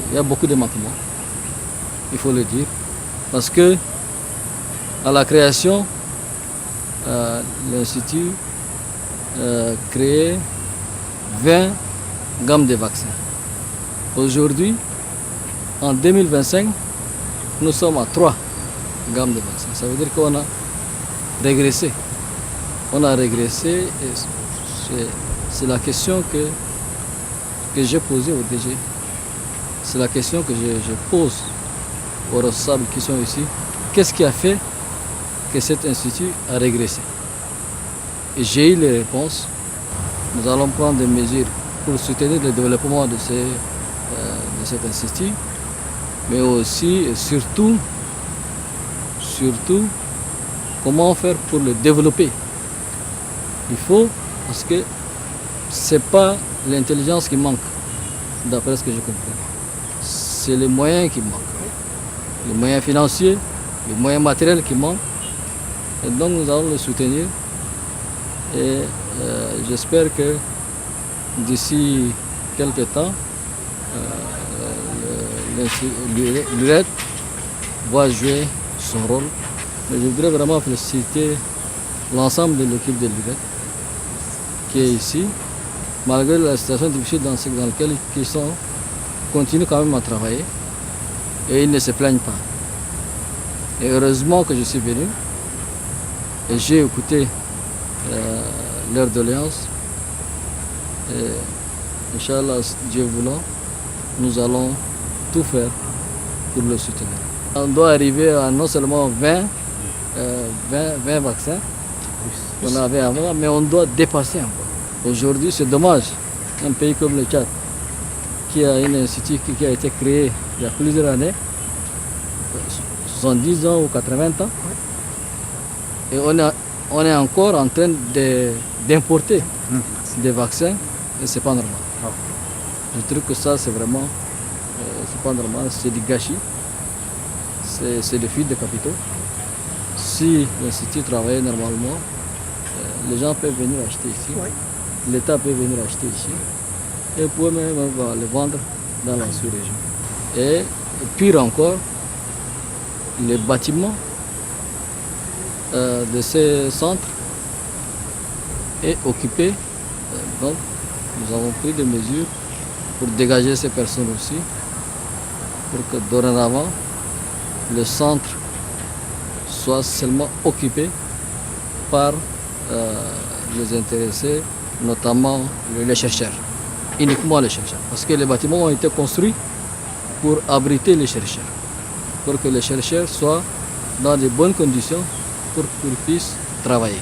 il y a beaucoup de manquements, il faut le dire. Parce que à la création, l'Institut créait 20 gammes de vaccins. Aujourd'hui, en 2025, nous sommes à 3 gammes de vaccins. Ça veut dire qu'on a régressé. On a régressé et c'est la question que j'ai posée au DG. C'est la question que je pose aux responsables qui sont ici. Qu'est-ce qui a fait que cet institut a régressé? Et j'ai eu les réponses. Nous allons prendre des mesures pour soutenir le développement de cet institut, mais aussi et surtout, comment faire pour le développer. Il faut, parce que ce n'est pas l'intelligence qui manque, d'après ce que je comprends. C'est les moyens qui manquent. Les moyens financiers, les moyens matériels qui manquent. Et donc nous allons le soutenir. Et j'espère que d'ici quelques temps, l'URED va jouer son rôle. Mais je voudrais vraiment féliciter l'ensemble de l'équipe de l'URED qui est ici, malgré la situation difficile dans laquelle ils continuent quand même à travailler et ils ne se plaignent pas. Et heureusement que je suis venu et j'ai écouté leurs doléances. Et Inch'Allah, Dieu voulant, nous allons tout faire pour le soutenir. On doit arriver à non seulement 20 vaccins qu'on avait avant, mais on doit dépasser encore. Aujourd'hui, c'est dommage, un pays comme le Tchad, qui a un institut qui a été créé il y a plusieurs années, 70 ans ou 80 ans, et on est encore en train d'importer des vaccins, et c'est pas normal. Je trouve que ça, c'est vraiment, c'est pas normal, c'est du gâchis, c'est de fuite de capitaux. Si l'Institut travaillait normalement, les gens peuvent venir acheter ici, l'État peut venir acheter ici, et peut même les vendre dans la sous-région. Et pire encore, les bâtiments de ces centres est occupé. Donc, nous avons pris des mesures pour dégager ces personnes aussi, pour que dorénavant, le centre soit seulement occupé par les intéressés, notamment les chercheurs, uniquement les chercheurs. Parce que les bâtiments ont été construits pour abriter les chercheurs, pour que les chercheurs soient dans de bonnes conditions pour qu'ils puissent travailler.